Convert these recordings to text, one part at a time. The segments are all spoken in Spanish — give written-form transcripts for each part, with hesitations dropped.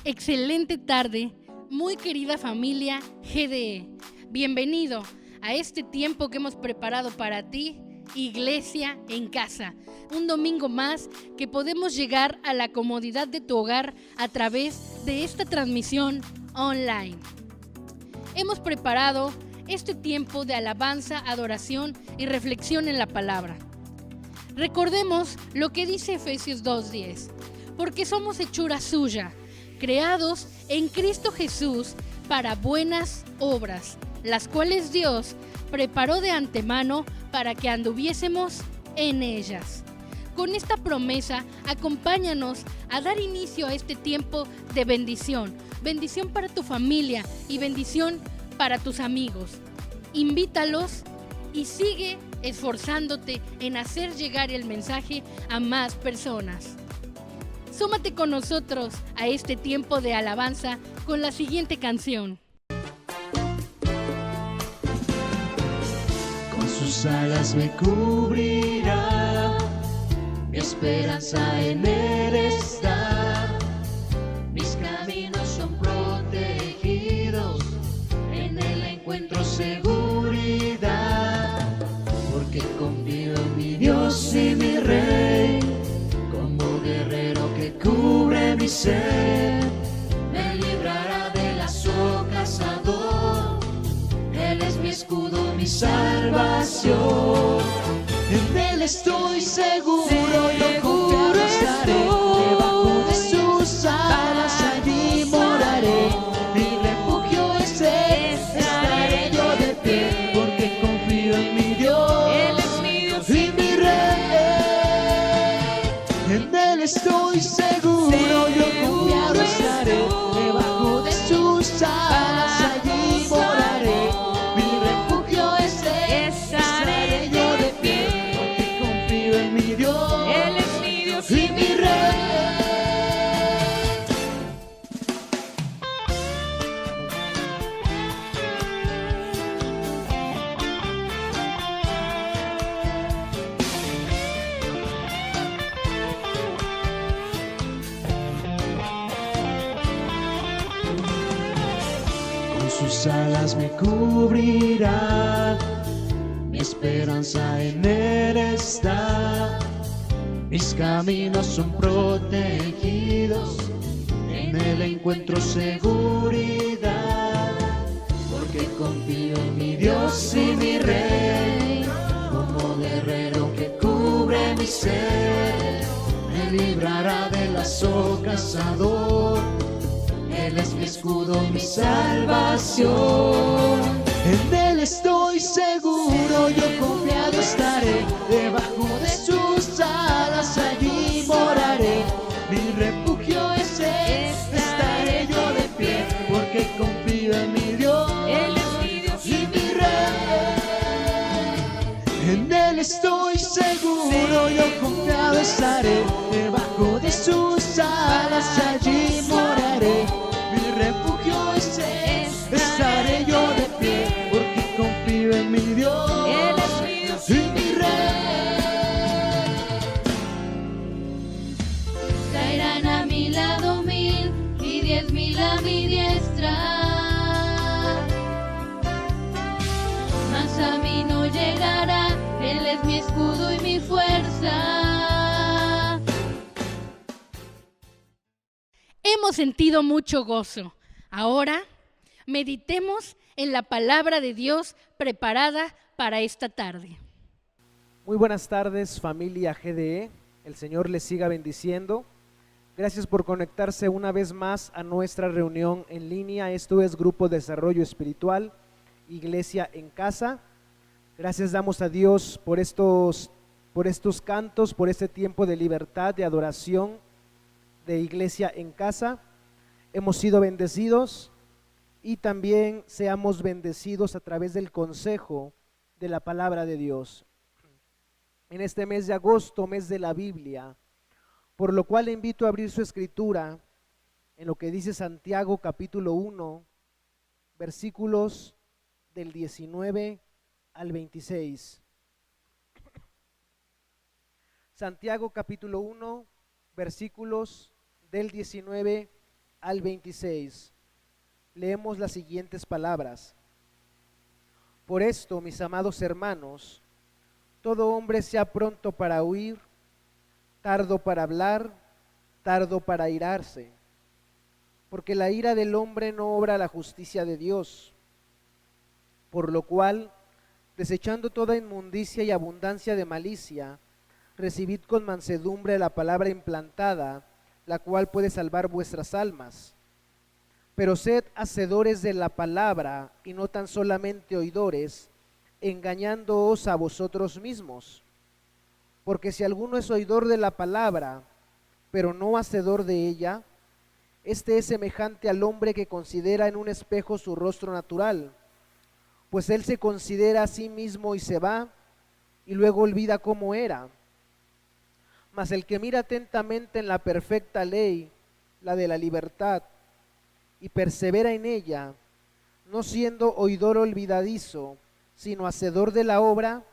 Excelente tarde, muy querida familia GDE. Bienvenido a este tiempo que hemos preparado para ti, Iglesia en Casa. Un domingo más que podemos llegar a la comodidad de tu hogar a través de esta transmisión online. Hemos preparado este tiempo de alabanza, adoración y reflexión en la palabra. Recordemos lo que dice Efesios 2:10, porque somos hechura suya, creados en Cristo Jesús para buenas obras, las cuales Dios preparó de antemano para que anduviésemos en ellas. Con esta promesa, acompáñanos a dar inicio a este tiempo de bendición para tu familia y bendición para tus amigos. Invítalos y sigue esforzándote en hacer llegar el mensaje a más personas. Súmate con nosotros a este tiempo de alabanza con la siguiente canción. Con sus alas me cubrirá, mi esperanza en Él está. Mis caminos son protegidos, en Él encuentro seguridad, porque confío en mi Dios y mi Rey, como guerrero que cubre mi ser. Me librará de lazo cazador, Él es mi escudo, mi salvación. En Él estoy seguro, yo confiado estaré, debajo de sus alas allí moraré. Mi refugio es Él, estaré yo de pie, porque confío en mi Dios, Él es mi Dios y mi Rey. En Él estoy seguro, yo confiado estaré, debajo de sus alas allí moraré. Mi refugio es Él, estaré yo de pie, porque confío en mi Dios, Él es mi Dios y mi Rey. Con sus alas me cubrirá, mi esperanza en Él está. Mis caminos son protegidos, en Él encuentro seguridad, porque confío en mi Dios y mi Rey, como guerrero que cubre mi ser. Me librará del lazo cazador, Él es mi escudo, mi salvación. En Él estoy seguro, yo confiado estaré, debajo de sus alas allí moraré. Mi refugio es Él, estaré yo de pie, porque confío en mi Dios, Él es mi Dios y mi Rey. En Él estoy seguro, yo confiado estaré, debajo de sus alas allí moraré. Mi refugio es Él, estaré yo de pie, porque confío en mi Dios, Él es mi Dios y mi Rey. Caerán a mi lado 1000 y 10,000 a mi diestra, mas a mí no llegará. Él es mi escudo y mi fuerza. Hemos sentido mucho gozo. Ahora meditemos en la palabra de Dios preparada para esta tarde. Muy buenas tardes, familia GDE. El Señor les siga bendiciendo. Gracias por conectarse una vez más a nuestra reunión en línea. Esto es Grupo Desarrollo Espiritual, Iglesia en Casa. Gracias damos a Dios por estos cantos, por este tiempo de libertad, de adoración, de Iglesia en Casa. Hemos sido bendecidos y también seamos bendecidos a través del consejo de la palabra de Dios. En este mes de agosto, mes de la Biblia, por lo cual le invito a abrir su escritura en lo que dice Santiago capítulo 1, versículos del 19 al 26. Santiago capítulo 1, versículos del 19 al 26, leemos las siguientes palabras. Por esto, mis amados hermanos, todo hombre sea pronto para oír, tardo para hablar, tardo para airarse, porque la ira del hombre no obra la justicia de Dios. Por lo cual, desechando toda inmundicia y abundancia de malicia, recibid con mansedumbre la palabra implantada, la cual puede salvar vuestras almas. Pero sed hacedores de la palabra y no tan solamente oidores, engañándoos a vosotros mismos. Porque si alguno es oidor de la palabra, pero no hacedor de ella, este es semejante al hombre que considera en un espejo su rostro natural, pues él se considera a sí mismo y se va, y luego olvida cómo era. Mas el que mira atentamente en la perfecta ley, la de la libertad, y persevera en ella, no siendo oidor olvidadizo, sino hacedor de la obra,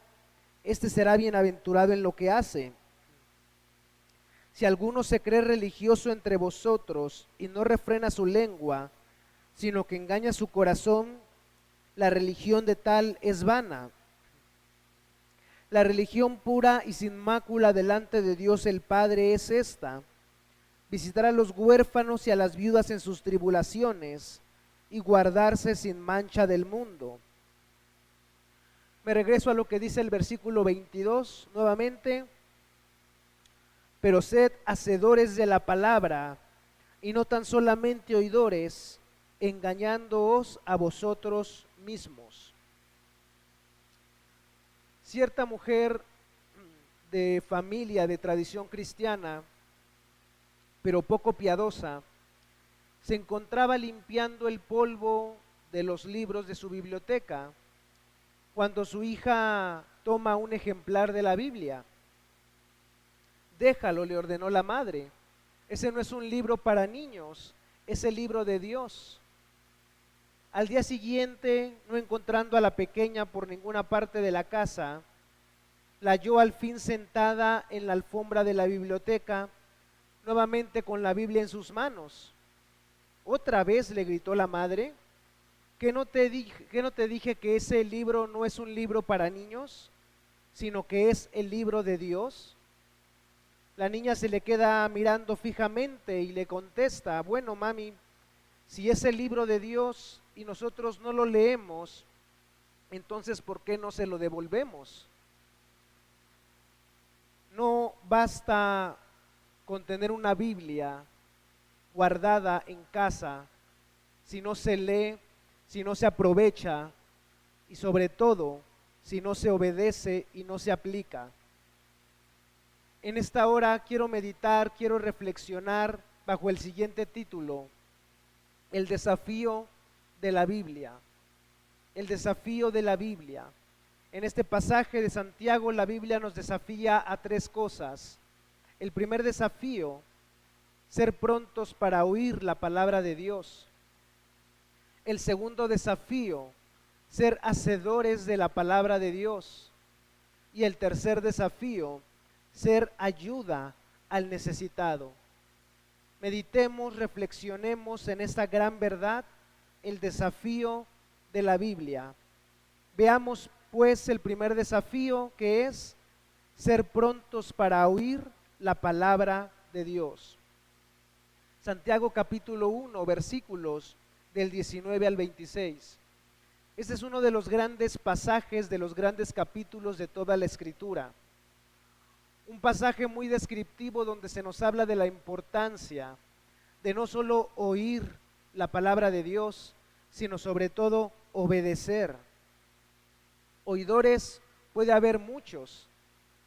este será bienaventurado en lo que hace. Si alguno se cree religioso entre vosotros y no refrena su lengua, sino que engaña su corazón, la religión de tal es vana. La religión pura y sin mácula delante de Dios el Padre es esta: visitar a los huérfanos y a las viudas en sus tribulaciones y guardarse sin mancha del mundo. Me regreso a lo que dice el versículo 22 nuevamente. Pero sed hacedores de la palabra y no tan solamente oidores, engañándoos a vosotros mismos. Cierta mujer de familia de tradición cristiana, pero poco piadosa, se encontraba limpiando el polvo de los libros de su biblioteca cuando su hija toma un ejemplar de la Biblia. Déjalo, le ordenó la madre. Ese no es un libro para niños, es el libro de Dios. Al día siguiente, no encontrando a la pequeña por ninguna parte de la casa, la halló al fin sentada en la alfombra de la biblioteca, nuevamente con la Biblia en sus manos. Otra vez le gritó la madre: ¿qué no te dije que ese libro no es un libro para niños, sino que es el libro de Dios? La niña se le queda mirando fijamente y le contesta: bueno, mami, si es el libro de Dios y nosotros no lo leemos, entonces ¿por qué no se lo devolvemos? No basta con tener una Biblia guardada en casa si no se lee, si no se aprovecha y sobre todo si no se obedece y no se aplica. En esta hora quiero meditar, quiero reflexionar bajo el siguiente título: el desafío de la Biblia. El desafío de la Biblia. En este pasaje de Santiago, la Biblia nos desafía a tres cosas. El primer desafío: ser prontos para oír la palabra de Dios. El segundo desafío: ser hacedores de la palabra de Dios. Y el tercer desafío: ser ayuda al necesitado. Meditemos, reflexionemos en esta gran verdad, el desafío de la Biblia. Veamos pues el primer desafío, que es ser prontos para oír la palabra de Dios. Santiago capítulo 1, versículos del 19 al 26. Este es uno de los grandes pasajes, de los grandes capítulos de toda la Escritura. Un pasaje muy descriptivo donde se nos habla de la importancia de no solo oír la palabra de Dios, sino sobre todo obedecer. Oidores puede haber muchos,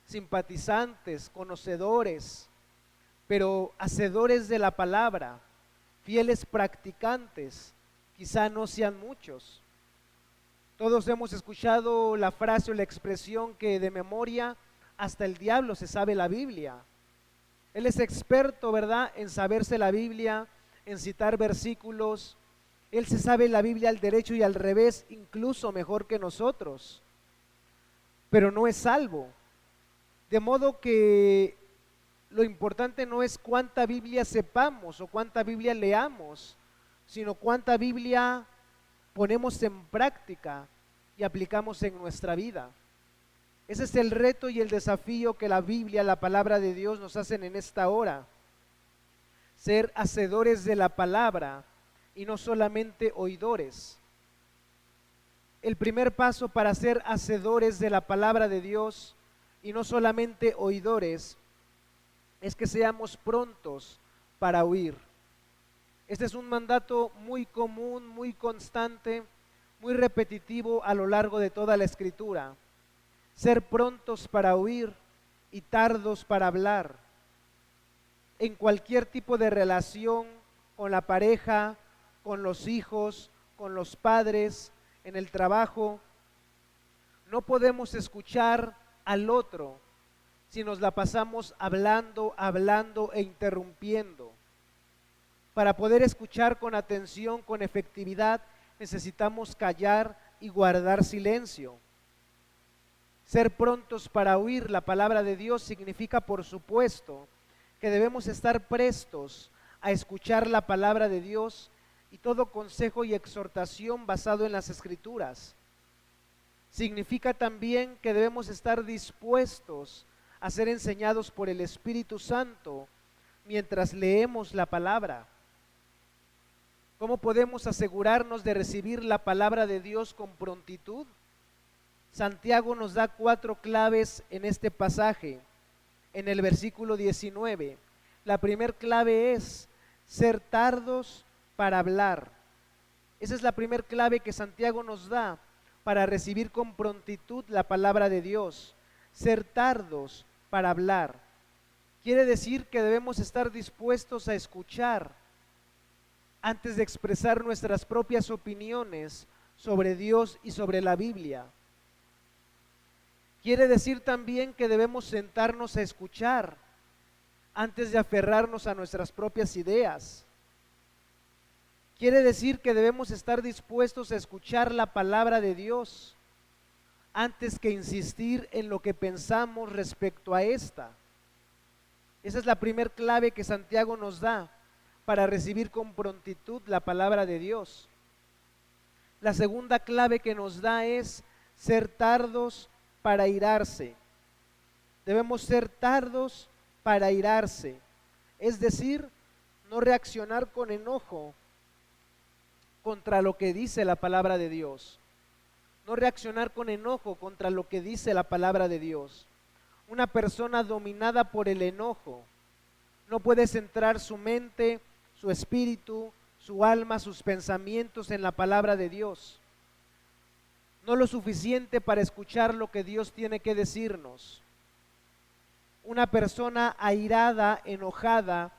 simpatizantes, conocedores, pero hacedores de la palabra, fieles practicantes, quizá no sean muchos. Todos hemos escuchado la frase o la expresión que de memoria hasta el diablo se sabe la Biblia. Él es experto, ¿verdad?, en saberse la Biblia, en citar versículos. Él se sabe la Biblia al derecho y al revés, incluso mejor que nosotros, pero no es salvo. De modo que lo importante no es cuánta Biblia sepamos o cuánta Biblia leamos, sino cuánta Biblia ponemos en práctica y aplicamos en nuestra vida. Ese es el reto y el desafío que la Biblia, la palabra de Dios, nos hacen en esta hora. Ser hacedores de la palabra y no solamente oidores. El primer paso para ser hacedores de la palabra de Dios y no solamente oidores es que seamos prontos para oír. Este es un mandato muy común, muy constante, muy repetitivo a lo largo de toda la Escritura. Ser prontos para oír y tardos para hablar. En cualquier tipo de relación, con la pareja, con los hijos, con los padres, en el trabajo, no podemos escuchar al otro si nos la pasamos hablando e interrumpiendo. Para poder escuchar con atención, con efectividad, necesitamos callar y guardar silencio. Ser prontos para oír la palabra de Dios significa, por supuesto, que debemos estar prestos a escuchar la palabra de Dios y todo consejo y exhortación basado en las Escrituras. Significa también que debemos estar dispuestos a ser enseñados por el Espíritu Santo mientras leemos la palabra. ¿Cómo podemos asegurarnos de recibir la palabra de Dios con prontitud? Santiago nos da 4 claves en este pasaje, en el versículo 19. La primera clave es ser tardos para hablar. Esa es la primera clave que Santiago nos da para recibir con prontitud la palabra de Dios. Ser tardos para hablar. Quiere decir que debemos estar dispuestos a escuchar antes de expresar nuestras propias opiniones sobre Dios y sobre la Biblia. Quiere decir también que debemos sentarnos a escuchar antes de aferrarnos a nuestras propias ideas. Quiere decir que debemos estar dispuestos a escuchar la palabra de Dios antes que insistir en lo que pensamos respecto a esta. Esa es la primera clave que Santiago nos da para recibir con prontitud la palabra de Dios. La segunda clave que nos da es ser tardos para irarse. Debemos ser tardos para irarse, es decir, no reaccionar con enojo contra lo que dice la palabra de Dios. No reaccionar con enojo contra lo que dice la palabra de Dios. Una persona dominada por el enojo no puede centrar su mente, su espíritu, su alma, sus pensamientos en la palabra de Dios. No lo suficiente para escuchar lo que Dios tiene que decirnos. Una persona airada, enojada,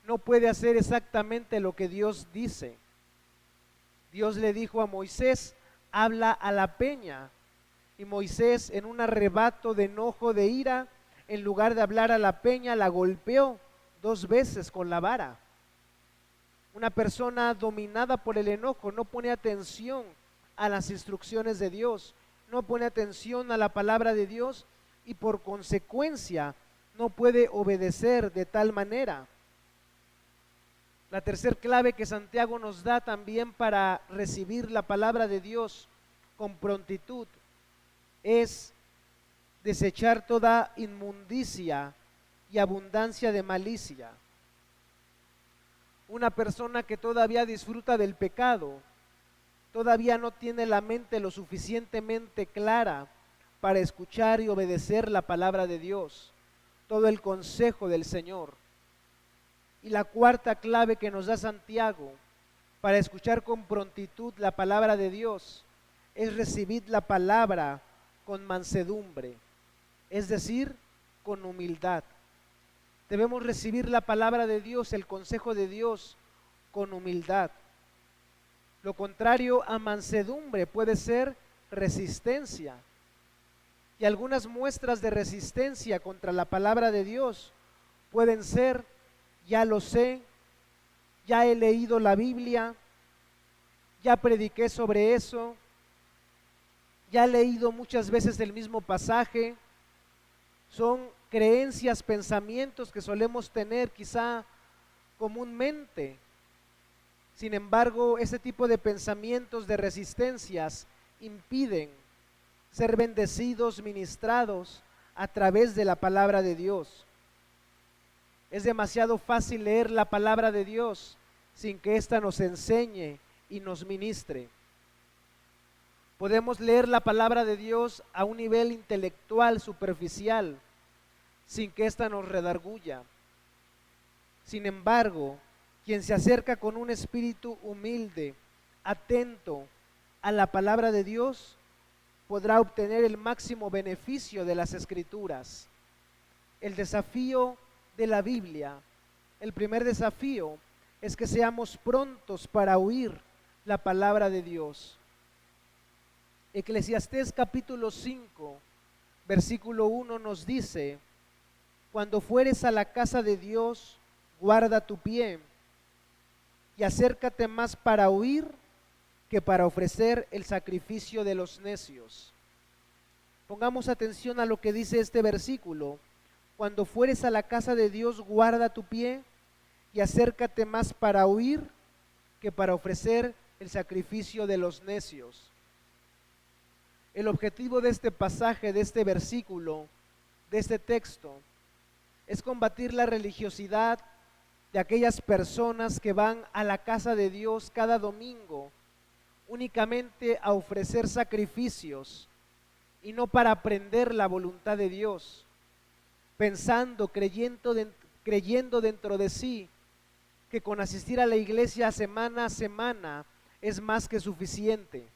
no puede hacer exactamente lo que Dios dice. Dios le dijo a Moisés, habla a la peña. Y Moisés, en un arrebato de enojo, de ira, en lugar de hablar a la peña, la golpeó 2 veces con la vara. Una persona dominada por el enojo no pone atención a las instrucciones de Dios, no pone atención a la palabra de Dios y por consecuencia no puede obedecer de tal manera. La tercera clave que Santiago nos da también para recibir la palabra de Dios con prontitud es desechar toda inmundicia y abundancia de malicia. Una persona que todavía disfruta del pecado, todavía no tiene la mente lo suficientemente clara para escuchar y obedecer la palabra de Dios, todo el consejo del Señor. Y la cuarta clave que nos da Santiago para escuchar con prontitud la palabra de Dios es recibir la palabra con mansedumbre, es decir, con humildad. Debemos recibir la palabra de Dios, el consejo de Dios, con humildad. Lo contrario a mansedumbre puede ser resistencia. Y algunas muestras de resistencia contra la palabra de Dios pueden ser: ya lo sé, ya he leído la Biblia, ya prediqué sobre eso, ya he leído muchas veces el mismo pasaje. Son creencias, pensamientos que solemos tener quizá comúnmente. Sin embargo, ese tipo de pensamientos, de resistencias, impiden ser bendecidos, ministrados a través de la palabra de Dios. Es demasiado fácil leer la palabra de Dios sin que ésta nos enseñe y nos ministre. Podemos leer la palabra de Dios a un nivel intelectual, superficial, sin que ésta nos redarguya. Sin embargo, quien se acerca con un espíritu humilde, atento a la palabra de Dios, podrá obtener el máximo beneficio de las Escrituras. El desafío de la Biblia, el primer desafío, es que seamos prontos para oír la palabra de Dios. Eclesiastés capítulo 5, versículo 1 nos dice: cuando fueres a la casa de Dios, guarda tu pie y acércate más para oír que para ofrecer el sacrificio de los necios. Pongamos atención a lo que dice este versículo. Cuando fueres a la casa de Dios, guarda tu pie y acércate más para oír que para ofrecer el sacrificio de los necios. El objetivo de este pasaje, de este versículo, de este texto, es combatir la religiosidad de aquellas personas que van a la casa de Dios cada domingo únicamente a ofrecer sacrificios y no para aprender la voluntad de Dios, pensando, creyendo dentro de sí que con asistir a la iglesia semana a semana es más que suficiente.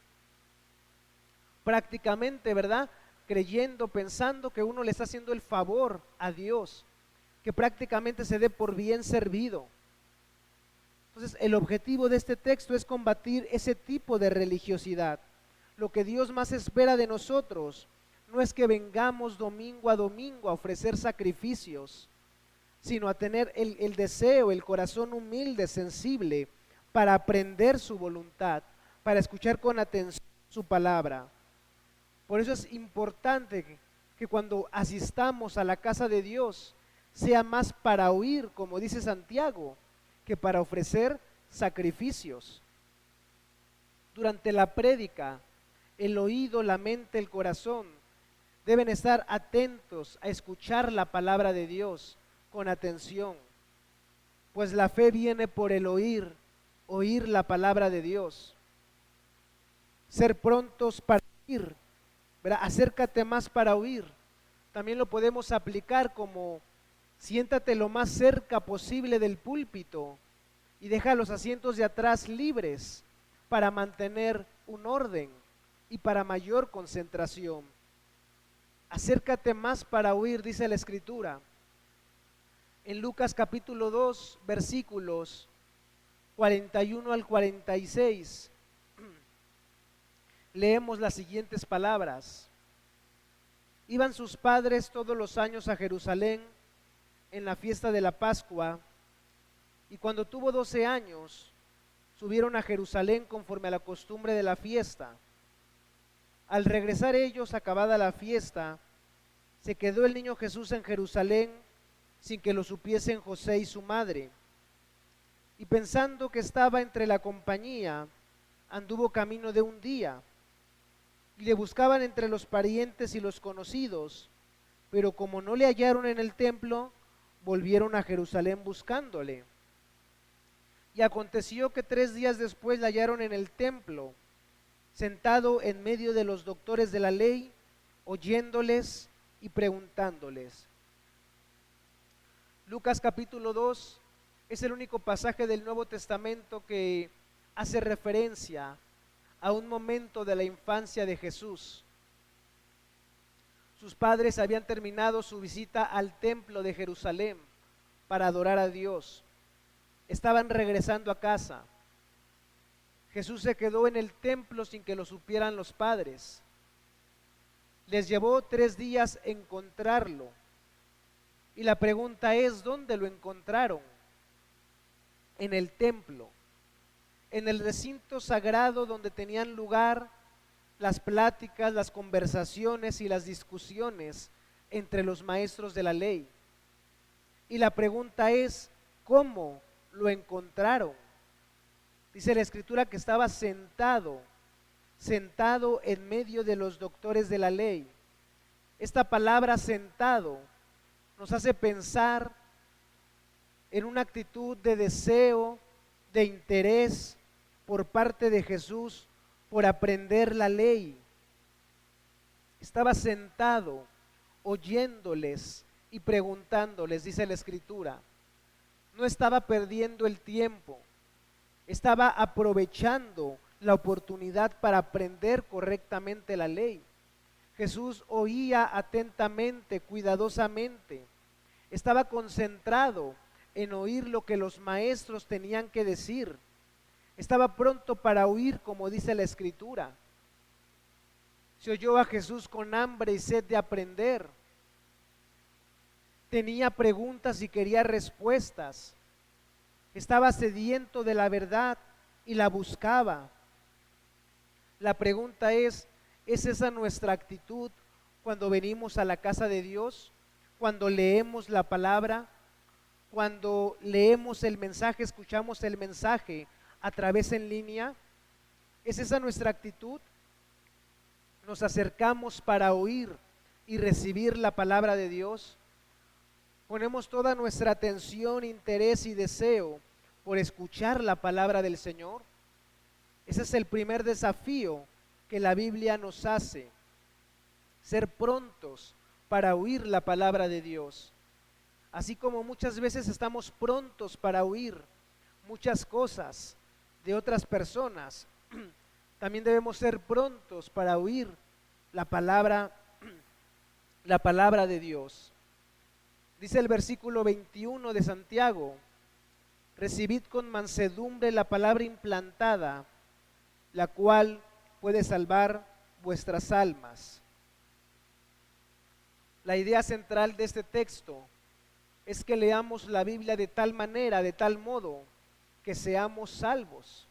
Prácticamente, ¿verdad? Creyendo, pensando que uno le está haciendo el favor a Dios, que prácticamente se dé por bien servido. Entonces, el objetivo de este texto es combatir ese tipo de religiosidad. Lo que Dios más espera de nosotros no es que vengamos domingo a domingo a ofrecer sacrificios, sino a tener el deseo, el corazón humilde, sensible, para aprender su voluntad, para escuchar con atención su palabra. Por eso es importante que cuando asistamos a la casa de Dios, sea más para oír, como dice Santiago, que para ofrecer sacrificios. Durante la prédica, el oído, la mente, el corazón deben estar atentos a escuchar la palabra de Dios con atención, pues la fe viene por el oír la palabra de Dios. Ser prontos para oír, ¿verdad? Acércate más para oír. También lo podemos aplicar como: siéntate lo más cerca posible del púlpito y deja los asientos de atrás libres para mantener un orden y para mayor concentración. Acércate más para oír, dice la Escritura. En Lucas capítulo 2, versículos 41 al 46, leemos las siguientes palabras. Iban sus padres todos los años a Jerusalén en la fiesta de la Pascua, y cuando tuvo 12 años, subieron a Jerusalén conforme a la costumbre de la fiesta. Al regresar ellos, acabada la fiesta, se quedó el niño Jesús en Jerusalén sin que lo supiesen José y su madre. Y pensando que estaba entre la compañía, anduvo camino de un día, y le buscaban entre los parientes y los conocidos, pero como no le hallaron en el templo, volvieron a Jerusalén buscándole. Y aconteció que 3 días después le hallaron en el templo, sentado en medio de los doctores de la ley, oyéndoles y preguntándoles. Lucas capítulo 2 es el único pasaje del Nuevo Testamento que hace referencia a un momento de la infancia de Jesús. Sus padres habían terminado su visita al templo de Jerusalén para adorar a Dios. Estaban regresando a casa. Jesús se quedó en el templo sin que lo supieran los padres. Les llevó 3 días encontrarlo. Y la pregunta es, ¿dónde lo encontraron? En el templo, en el recinto sagrado donde tenían lugar las pláticas, las conversaciones y las discusiones entre los maestros de la ley. Y la pregunta es, ¿cómo lo encontraron? Dice la Escritura que estaba sentado en medio de los doctores de la ley. Esta palabra sentado nos hace pensar en una actitud de deseo, de interés por parte de Jesús por aprender la ley. Estaba sentado oyéndoles y preguntándoles, dice la Escritura. No estaba perdiendo el tiempo, estaba aprovechando la oportunidad para aprender correctamente la ley. Jesús oía atentamente, cuidadosamente, estaba concentrado en oír lo que los maestros tenían que decir. Estaba pronto para oír, como dice la Escritura. Se oyó a Jesús con hambre y sed de aprender. Tenía preguntas y quería respuestas. Estaba sediento de la verdad y la buscaba. La pregunta ¿es esa nuestra actitud cuando venimos a la casa de Dios? Cuando leemos la palabra, cuando leemos el mensaje, escuchamos el mensaje a través en línea. ¿Es esa nuestra actitud? Nos acercamos para oír y recibir la palabra de Dios. Ponemos toda nuestra atención, interés y deseo por escuchar la palabra del Señor. Ese es el primer desafío que la Biblia nos hace, ser prontos para oír la palabra de Dios. Así como muchas veces estamos prontos para oír muchas cosas de otras personas, también debemos ser prontos para oír la palabra de Dios. Dice el versículo 21 de Santiago: recibid con mansedumbre la palabra implantada, la cual puede salvar vuestras almas. La idea central de este texto es que leamos la Biblia de tal manera, de tal modo, que seamos salvos,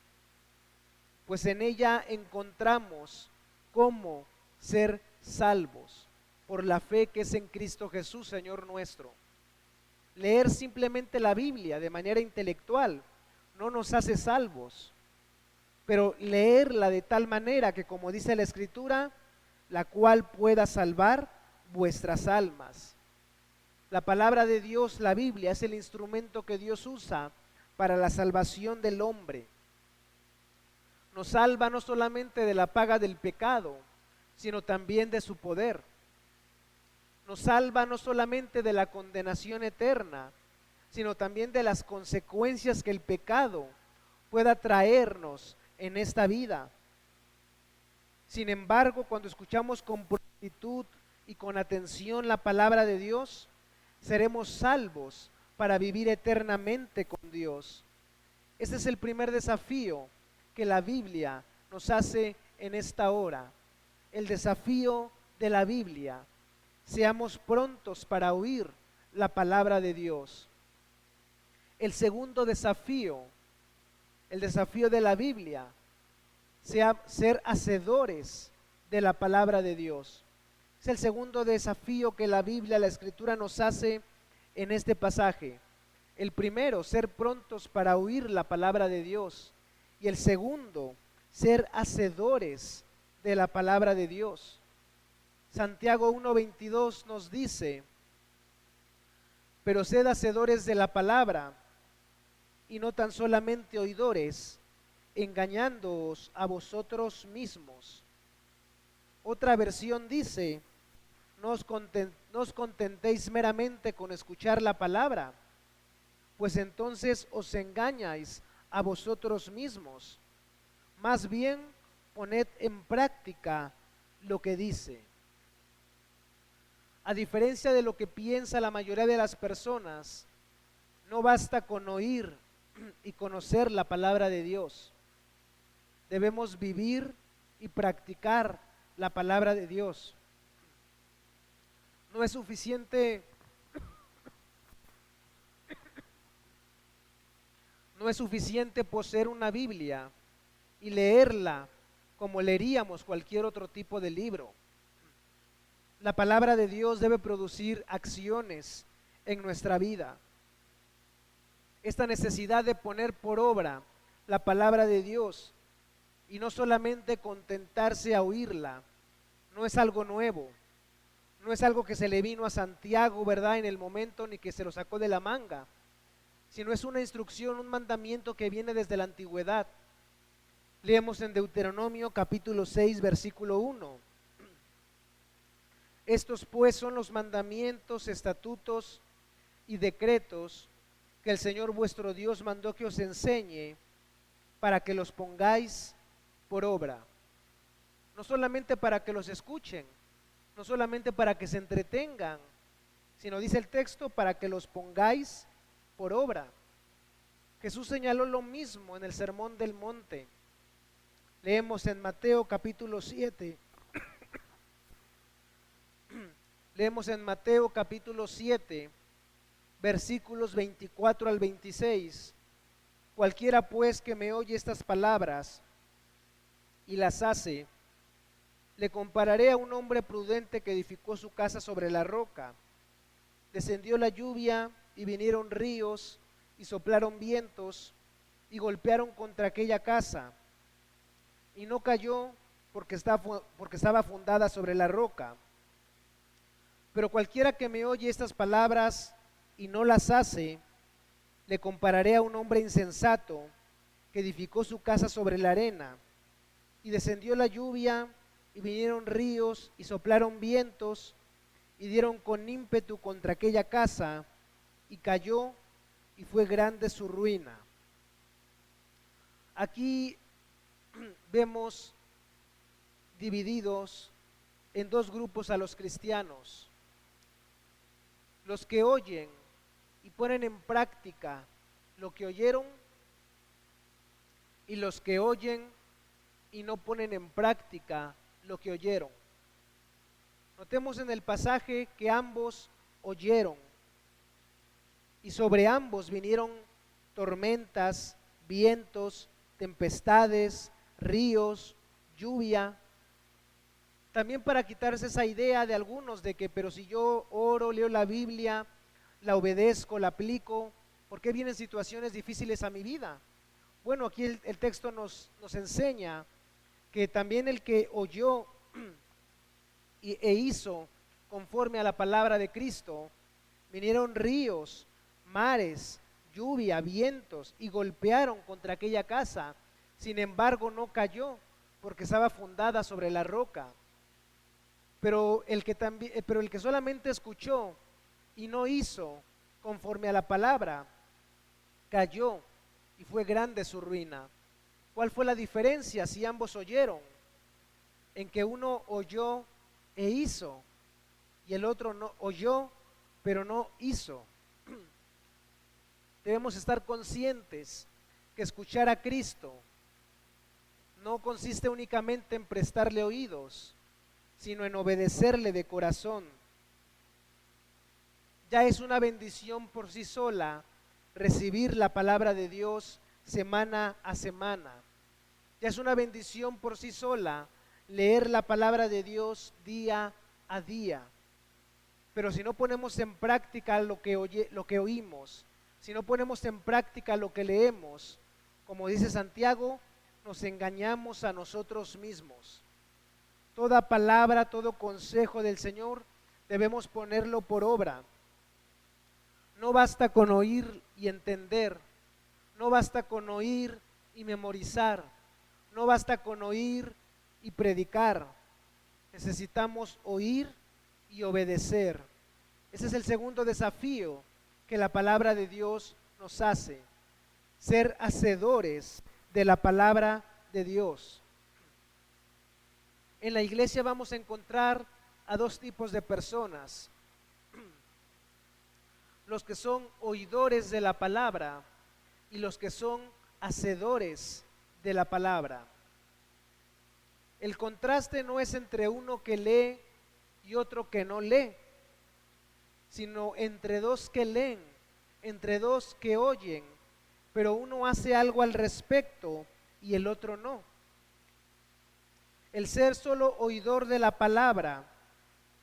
pues en ella encontramos cómo ser salvos por la fe que es en Cristo Jesús, Señor nuestro. Leer simplemente la Biblia de manera intelectual no nos hace salvos, pero leerla de tal manera que, como dice la Escritura, la cual pueda salvar vuestras almas. La palabra de Dios, la Biblia, es el instrumento que Dios usa para la salvación del hombre. Nos salva no solamente de la paga del pecado, sino también de su poder. Nos salva no solamente de la condenación eterna, sino también de las consecuencias que el pecado pueda traernos en esta vida. Sin embargo, cuando escuchamos con prontitud y con atención la palabra de Dios, seremos salvos para vivir eternamente con Dios. Ese es el primer desafío que la Biblia nos hace en esta hora. El desafío de la Biblia. Seamos prontos para oír la palabra de Dios. El segundo desafío, el desafío de la Biblia, sea ser hacedores de la palabra de Dios. Es el segundo desafío que la Biblia, la Escritura nos hace en este pasaje. El primero, ser prontos para oír la palabra de Dios. Y el segundo, ser hacedores de la palabra de Dios. Santiago 1:22 nos dice: pero sed hacedores de la palabra y no tan solamente oidores, engañándoos a vosotros mismos. Otra versión dice: no os contentéis meramente con escuchar la palabra, pues entonces os engañáis a vosotros mismos. Más bien, poned en práctica lo que dice. A diferencia de lo que piensa la mayoría de las personas, no basta con oír y conocer la palabra de Dios. Debemos vivir y practicar la palabra de Dios. No es suficiente poseer una Biblia y leerla como leeríamos cualquier otro tipo de libro. la palabra de Dios debe producir acciones en nuestra vida. Esta necesidad de poner por obra la palabra de Dios y no solamente contentarse a oírla, no es algo nuevo, no es algo que se le vino a Santiago, ¿verdad?, en el momento, ni que se lo sacó de la manga, sino es una instrucción, un mandamiento que viene desde la antigüedad. Leemos en Deuteronomio capítulo 6, versículo 1. Estos pues son los mandamientos, estatutos y decretos que el Señor vuestro Dios mandó que os enseñe para que los pongáis por obra. No solamente para que los escuchen, no solamente para que se entretengan, sino dice el texto, para que los pongáis por obra. Jesús señaló lo mismo en el Sermón del Monte. Leemos en Mateo capítulo 7. Leemos en Mateo capítulo 7, versículos 24 al 26. Cualquiera pues que me oye estas palabras y las hace, le compararé a un hombre prudente que edificó su casa sobre la roca. Descendió la lluvia y vinieron ríos y soplaron vientos y golpearon contra aquella casa, y no cayó porque estaba fundada sobre la roca. Pero cualquiera que me oye estas palabras y no las hace, le compararé a un hombre insensato que edificó su casa sobre la arena, y descendió la lluvia y vinieron ríos y soplaron vientos y dieron con ímpetu contra aquella casa, y cayó y fue grande su ruina. Aquí vemos divididos en dos grupos a los cristianos: los que oyen y ponen en práctica lo que oyeron, y los que oyen y no ponen en práctica lo que oyeron. Notemos en el pasaje que ambos oyeron, y sobre ambos vinieron tormentas, vientos, tempestades, ríos, lluvia. También para quitarse esa idea de algunos de que, pero si yo oro, leo la Biblia, la obedezco, la aplico, ¿por qué vienen situaciones difíciles a mi vida? Bueno, aquí el texto nos enseña que también el que oyó e hizo conforme a la palabra de Cristo, vinieron ríos, mares, lluvia, vientos y golpearon contra aquella casa. Sin embargo, no cayó porque estaba fundada sobre la roca. Pero el que solamente escuchó y no hizo conforme a la palabra, cayó y fue grande su ruina. ¿Cuál fue la diferencia si ambos oyeron? En que uno oyó e hizo, y el otro no oyó, pero no hizo. Debemos estar conscientes que escuchar a Cristo no consiste únicamente en prestarle oídos, sino en obedecerle de corazón. Ya es una bendición por sí sola recibir la palabra de Dios semana a semana. Ya es una bendición por sí sola leer la palabra de Dios día a día. Pero si no ponemos en práctica lo que oímos, si no ponemos en práctica lo que leemos, como dice Santiago, nos engañamos a nosotros mismos. Toda palabra, todo consejo del Señor debemos ponerlo por obra. No basta con oír y entender, no basta con oír y memorizar, no basta con oír y predicar. Necesitamos oír y obedecer. Ese es el segundo desafío que la palabra de Dios nos hace: ser hacedores de la palabra de Dios. En la iglesia vamos a encontrar a dos tipos de personas: los que son oidores de la palabra y los que son hacedores de la palabra. El contraste no es entre uno que lee y otro que no lee, sino entre dos que leen, entre dos que oyen, pero uno hace algo al respecto y el otro no. El ser solo oidor de la palabra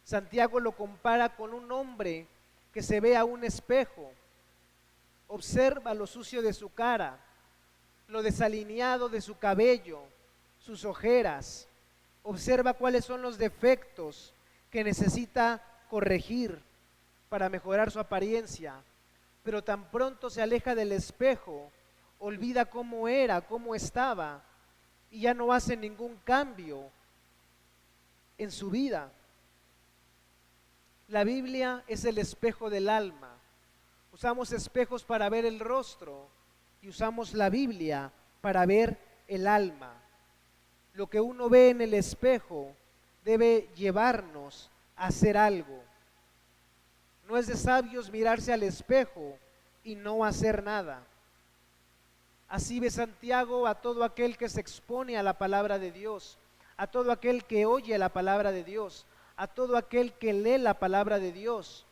Santiago lo compara con un hombre que se ve a un espejo, observa lo sucio de su cara, lo desalineado de su cabello, sus ojeras, observa cuáles son los defectos que necesita corregir para mejorar su apariencia, pero tan pronto se aleja del espejo, olvida cómo era, cómo estaba, y ya no hace ningún cambio en su vida. La Biblia es el espejo del alma. Usamos espejos para ver el rostro y usamos la Biblia para ver el alma. Lo que uno ve en el espejo debe llevarnos a hacer algo. No es de sabios mirarse al espejo y no hacer nada. Así ve Santiago a todo aquel que se expone a la palabra de Dios, a todo aquel que oye la palabra de Dios, a todo aquel que lee la palabra de Dios,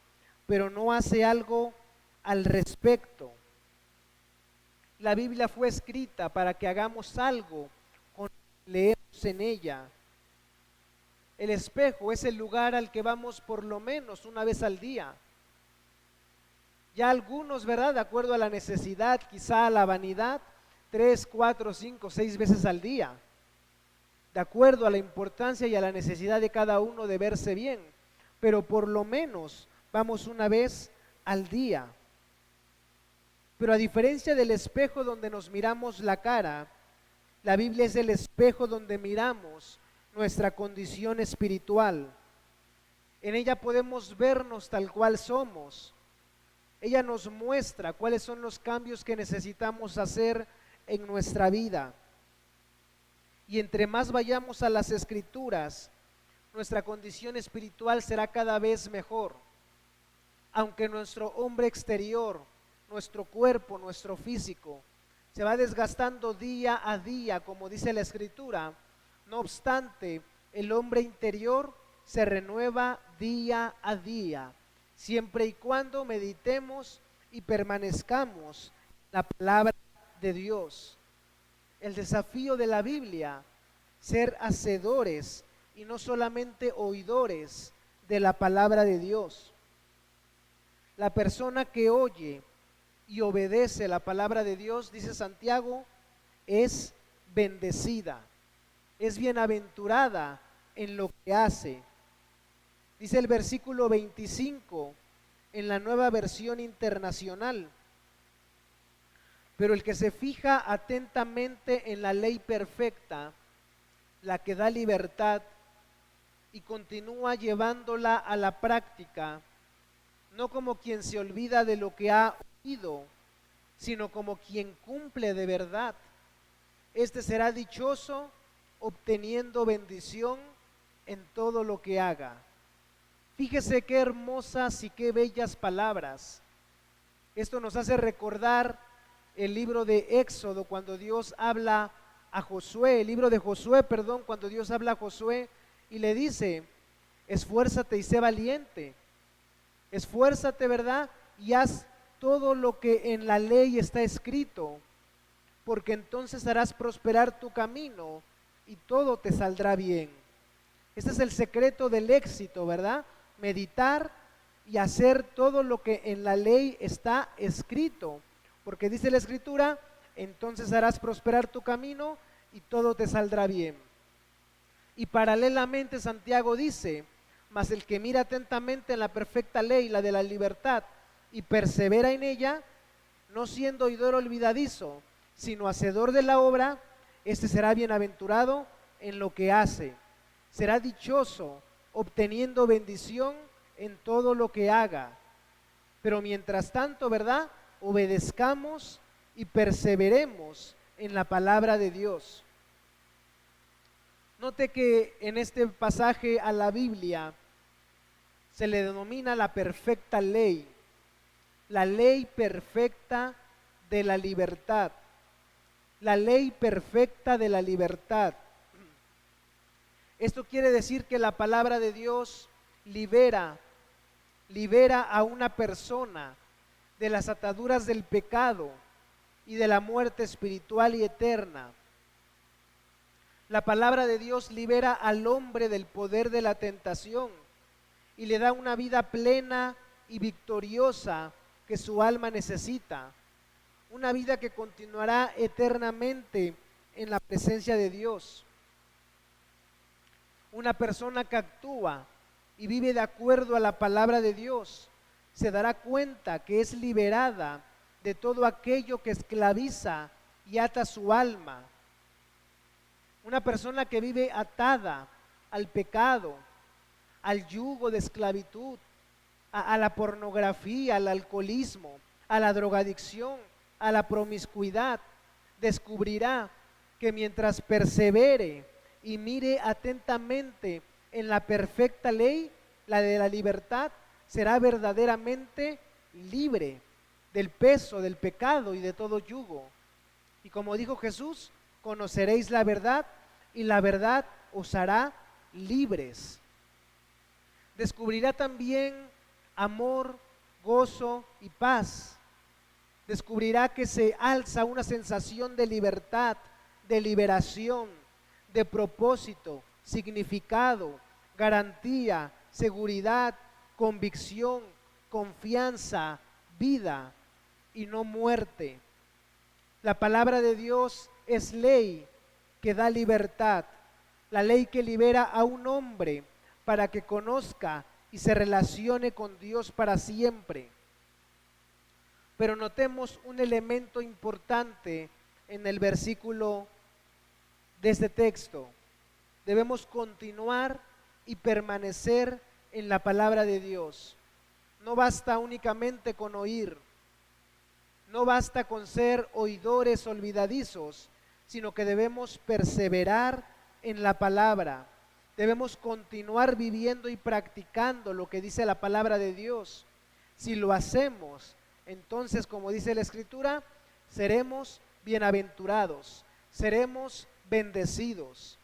pero no hace algo al respecto. La Biblia fue escrita para que hagamos algo con lo que leemos en ella. El espejo es el lugar al que vamos por lo menos una vez al día. Ya algunos, ¿verdad? De acuerdo a la necesidad, quizá a la vanidad, 3, 4, 5, 6 veces al día. De acuerdo a la importancia y a la necesidad de cada uno de verse bien. Pero por lo menos vamos una vez al día. Pero a diferencia del espejo donde nos miramos la cara, la Biblia es el espejo donde miramos nuestra condición espiritual. En ella podemos vernos tal cual somos. Ella nos muestra cuáles son los cambios que necesitamos hacer en nuestra vida. Y entre más vayamos a las Escrituras, nuestra condición espiritual será cada vez mejor. Aunque nuestro hombre exterior, nuestro cuerpo, nuestro físico, se va desgastando día a día, como dice la Escritura, no obstante, el hombre interior se renueva día a día, siempre y cuando meditemos y permanezcamos en la palabra de Dios. El desafío de la Biblia, ser hacedores y no solamente oidores de la palabra de Dios. La persona que oye y obedece la palabra de Dios, dice Santiago, es bendecida, es bienaventurada en lo que hace. Dice el versículo 25 en la Nueva Versión Internacional: pero el que se fija atentamente en la ley perfecta, la que da libertad, y continúa llevándola a la práctica, no como quien se olvida de lo que ha oído, sino como quien cumple de verdad, este será dichoso, obteniendo bendición en todo lo que haga. Fíjese qué hermosas y qué bellas palabras. Esto nos hace recordar el libro de Éxodo, cuando Dios habla a Josué, el libro de Josué, perdón, cuando Dios habla a Josué y le dice: esfuérzate y sé valiente, esfuérzate, ¿verdad? Y haz todo lo que en la ley está escrito, porque entonces harás prosperar tu camino y todo te saldrá bien. Este es el secreto del éxito, ¿verdad? Meditar y hacer todo lo que en la ley está escrito, porque dice la Escritura: entonces harás prosperar tu camino y todo te saldrá bien. Y paralelamente Santiago dice: mas el que mira atentamente en la perfecta ley, la de la libertad, y persevera en ella, no siendo oidor olvidadizo, sino hacedor de la obra, este será bienaventurado en lo que hace. Será dichoso, obteniendo bendición en todo lo que haga. Pero mientras tanto, ¿verdad?, obedezcamos y perseveremos en la palabra de Dios. Note que en este pasaje a la Biblia se le denomina la perfecta ley, la ley perfecta de la libertad, la ley perfecta de la libertad. Esto quiere decir que la palabra de Dios libera a una persona de las ataduras del pecado y de la muerte espiritual y eterna. La palabra de Dios libera al hombre del poder de la tentación y le da una vida plena y victoriosa que su alma necesita. Una vida que continuará eternamente en la presencia de Dios. Una persona que actúa y vive de acuerdo a la palabra de Dios se dará cuenta que es liberada de todo aquello que esclaviza y ata su alma. Una persona que vive atada al pecado, al yugo de esclavitud, a la pornografía, al alcoholismo, a la drogadicción, a la promiscuidad, descubrirá que mientras persevere y mire atentamente en la perfecta ley, la de la libertad, será verdaderamente libre del peso del pecado y de todo yugo. Y como dijo Jesús, conoceréis la verdad y la verdad os hará libres. Descubrirá también amor, gozo y paz. Descubrirá que se alza una sensación de libertad, de liberación, de propósito, significado, garantía, seguridad, convicción, confianza, vida y no muerte. La palabra de Dios es ley que da libertad, la ley que libera a un hombre para que conozca y se relacione con Dios para siempre. Pero notemos un elemento importante en el versículo de este texto. Debemos continuar y permanecer en la palabra de Dios. No basta únicamente con oír, no basta con ser oidores olvidadizos, sino que debemos perseverar en la palabra. Debemos continuar viviendo y practicando lo que dice la palabra de Dios. Si lo hacemos, entonces, como dice la Escritura, seremos bienaventurados, seremos bendecidos.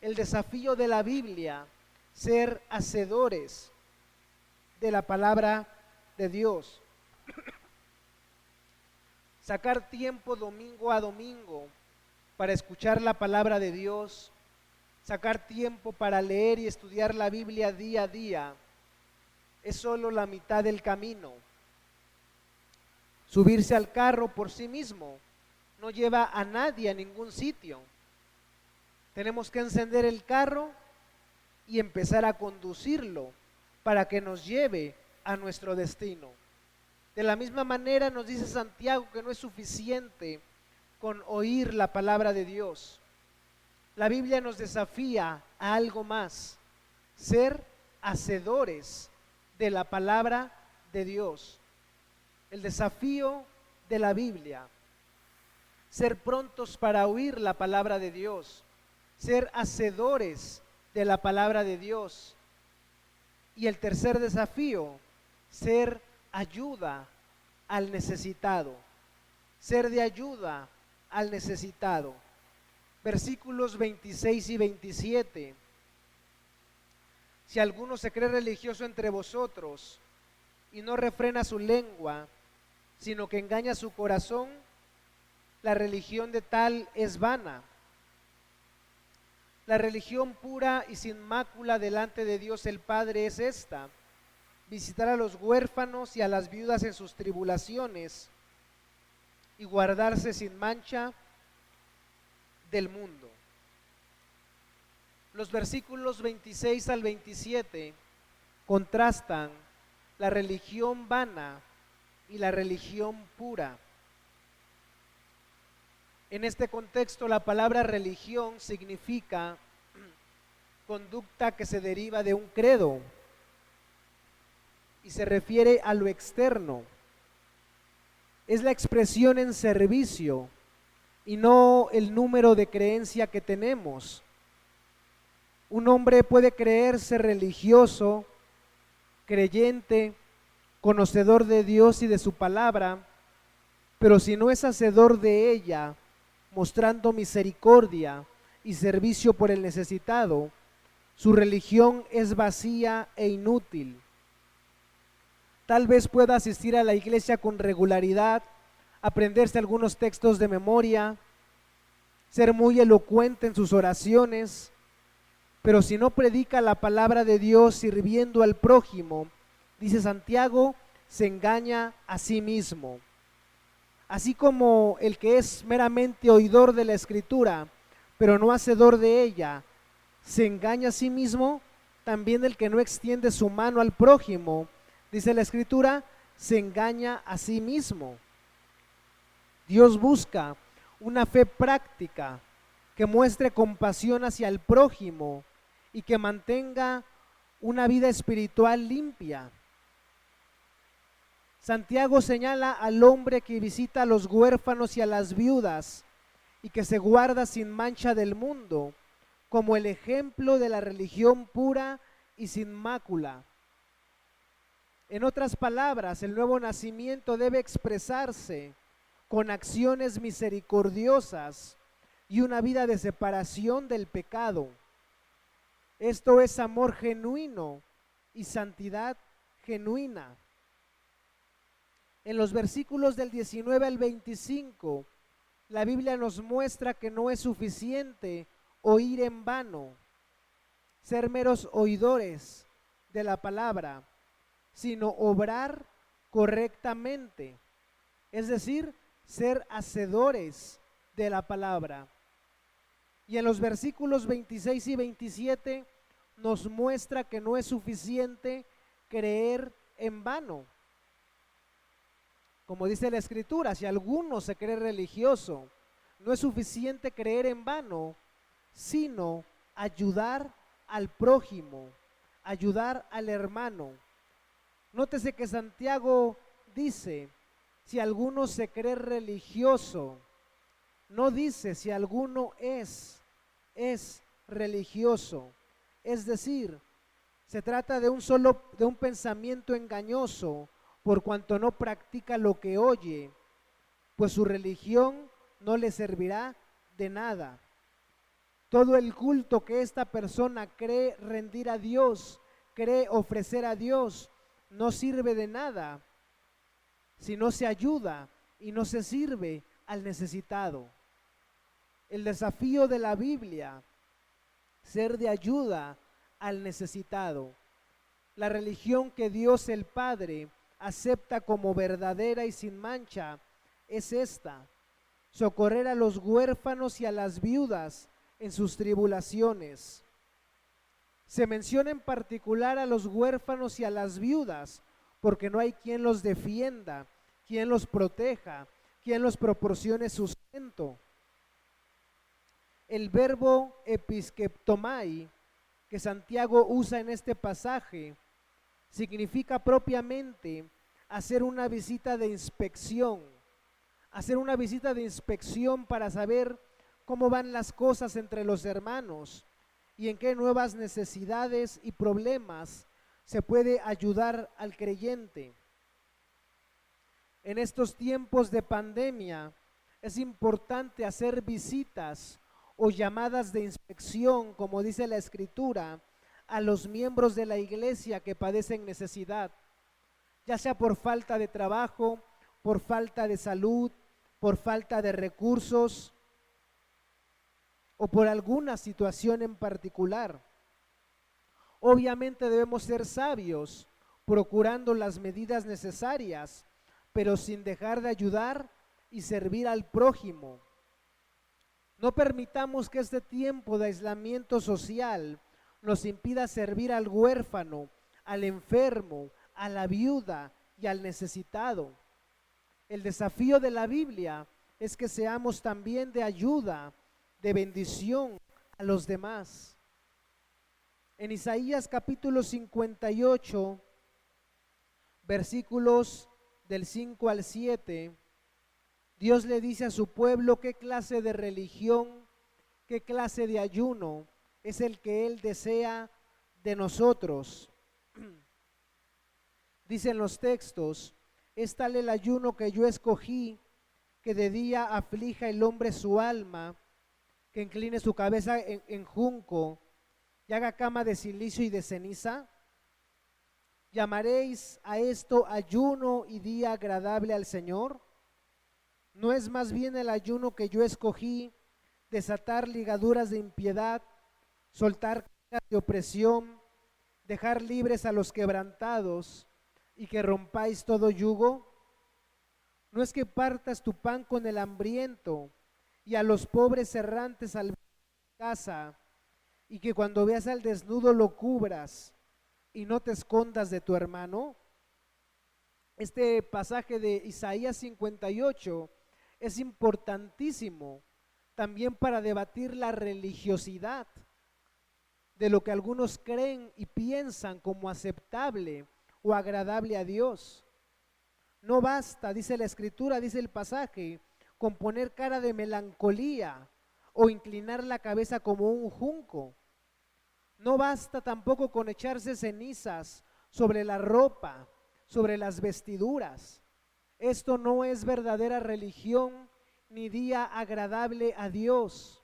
El desafío de la Biblia, ser hacedores de la palabra de Dios. Sacar tiempo domingo a domingo para escuchar la palabra de Dios, sacar tiempo para leer y estudiar la Biblia día a día, es solo la mitad del camino. Subirse al carro por sí mismo no lleva a nadie a ningún sitio. Tenemos que encender el carro y empezar a conducirlo para que nos lleve a nuestro destino. De la misma manera nos dice Santiago que no es suficiente con oír la palabra de Dios. La Biblia nos desafía a algo más, ser hacedores de la palabra de Dios. El desafío de la Biblia, ser prontos para oír la palabra de Dios, ser hacedores de la palabra de Dios. Y el tercer desafío, ser ayuda al necesitado, ser de ayuda al necesitado. Versículos 26 y 27. Si alguno se cree religioso entre vosotros y no refrena su lengua, sino que engaña su corazón, la religión de tal es vana. La religión pura y sin mácula delante de Dios el Padre es esta: visitar a los huérfanos y a las viudas en sus tribulaciones y guardarse sin mancha del mundo. Los versículos 26 al 27 contrastan la religión vana y la religión pura. En este contexto, la palabra religión significa conducta que se deriva de un credo y se refiere a lo externo. Es la expresión en servicio y no el número de creencia que tenemos. Un hombre puede creerse religioso, creyente, conocedor de Dios y de su palabra, pero si no es hacedor de ella, mostrando misericordia y servicio por el necesitado, su religión es vacía e inútil. Tal vez pueda asistir a la iglesia con regularidad, aprenderse algunos textos de memoria, ser muy elocuente en sus oraciones, Pero si no predica la palabra de Dios sirviendo al prójimo, dice Santiago, se engaña a sí mismo. Así como el que es meramente oidor de la Escritura, pero no hacedor de ella, se engaña a sí mismo, también el que no extiende su mano al prójimo, dice la Escritura, se engaña a sí mismo. Dios busca una fe práctica que muestre compasión hacia el prójimo y que mantenga una vida espiritual limpia. Santiago señala al hombre que visita a los huérfanos y a las viudas y que se guarda sin mancha del mundo como el ejemplo de la religión pura y sin mácula. En otras palabras, el nuevo nacimiento debe expresarse con acciones misericordiosas y una vida de separación del pecado. Esto es amor genuino y santidad genuina. En los versículos del 19 al 25, la Biblia nos muestra que no es suficiente oír en vano, ser meros oidores de la palabra, sino obrar correctamente, es decir, ser hacedores de la palabra. Y en los versículos 26 y 27 nos muestra que no es suficiente creer en vano. Como dice la Escritura, si alguno se cree religioso, no es suficiente creer en vano, sino ayudar al prójimo, ayudar al hermano. Nótese que Santiago dice, si alguno se cree religioso, no dice si alguno es religioso. Es decir, se trata de un pensamiento engañoso, por cuanto no practica lo que oye, pues su religión no le servirá de nada. Todo el culto que esta persona cree rendir a Dios, cree ofrecer a Dios, no sirve de nada si no se ayuda y no se sirve al necesitado. El desafío de la Biblia, ser de ayuda al necesitado. La religión que Dios el Padre acepta como verdadera y sin mancha es esta: socorrer a los huérfanos y a las viudas en sus tribulaciones. Se menciona en particular a los huérfanos y a las viudas porque no hay quien los defienda, quien los proteja, quien los proporcione sustento. El verbo episkeptomai que Santiago usa en este pasaje significa propiamente hacer una visita de inspección, para saber cómo van las cosas entre los hermanos y en qué nuevas necesidades y problemas se puede ayudar al creyente. En estos tiempos de pandemia es importante hacer visitas o llamadas de inspección, como dice la Escritura, a los miembros de la iglesia que padecen necesidad, ya sea por falta de trabajo, por falta de salud, por falta de recursos o por alguna situación en particular. Obviamente debemos ser sabios, procurando las medidas necesarias, pero sin dejar de ayudar y servir al prójimo. No permitamos que este tiempo de aislamiento social nos impida servir al huérfano, al enfermo, a la viuda y al necesitado. El desafío de la Biblia es que seamos también de ayuda, de bendición a los demás. En Isaías capítulo 58, versículos del 5 al 7, Dios le dice a su pueblo qué clase de religión, qué clase de ayuno es el que Él desea de nosotros. Dicen los textos: es tal el ayuno que yo escogí, que de día aflija el hombre su alma, que incline su cabeza en junco y haga cama de silicio y de ceniza. ¿Llamaréis a esto ayuno y día agradable al Señor? ¿No es más bien el ayuno que yo escogí, desatar ligaduras de impiedad, soltar de opresión, dejar libres a los quebrantados y que rompáis todo yugo? No es que partas tu pan con el hambriento y a los pobres errantes al casa, y que cuando veas al desnudo lo cubras y no te escondas de tu hermano. Este pasaje de Isaías 58 es importantísimo también para debatir la religiosidad de lo que algunos creen y piensan como aceptable o agradable a Dios. No basta, dice la Escritura, dice el pasaje, con poner cara de melancolía o inclinar la cabeza como un junco. No basta tampoco con echarse cenizas sobre la ropa, sobre las vestiduras. Esto no es verdadera religión ni día agradable a Dios.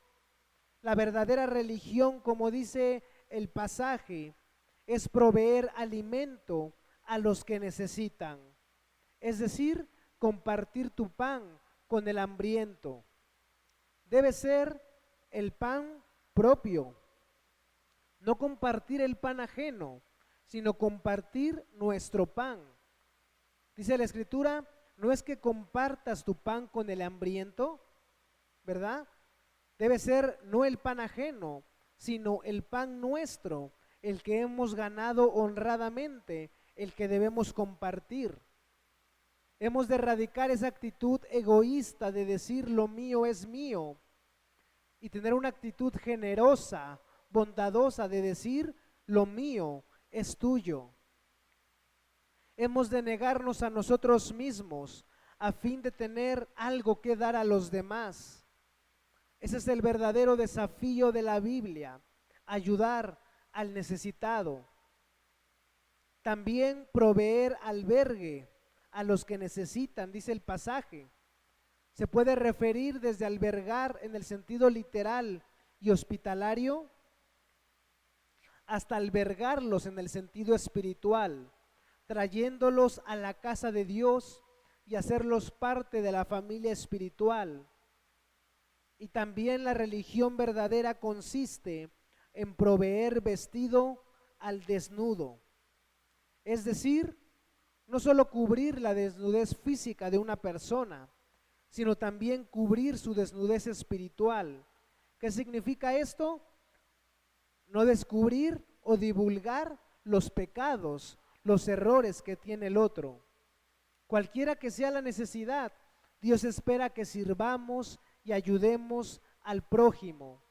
La verdadera religión, como dice el pasaje, es proveer alimento a los que necesitan. Es decir, compartir tu pan con el hambriento. Debe ser el pan propio, no compartir el pan ajeno, sino compartir nuestro pan. Dice la Escritura, no es que compartas tu pan con el hambriento, ¿verdad? Debe ser no el pan ajeno, sino el pan nuestro, el que hemos ganado honradamente, el que debemos compartir. Hemos de erradicar esa actitud egoísta de decir lo mío es mío y tener una actitud generosa, bondadosa de decir lo mío es tuyo. Hemos de negarnos a nosotros mismos a fin de tener algo que dar a los demás. Ese es el verdadero desafío de la Biblia, ayudar al necesitado. También proveer albergue a los que necesitan, dice el pasaje. Se puede referir desde albergar en el sentido literal y hospitalario hasta albergarlos en el sentido espiritual, trayéndolos a la casa de Dios y hacerlos parte de la familia espiritual. Y también la religión verdadera consiste en proveer vestido al desnudo, es decir, no solo cubrir la desnudez física de una persona, sino también cubrir su desnudez espiritual. ¿Qué significa esto? No descubrir o divulgar los pecados, los errores que tiene el otro. Cualquiera que sea la necesidad, Dios espera que sirvamos y ayudemos al prójimo.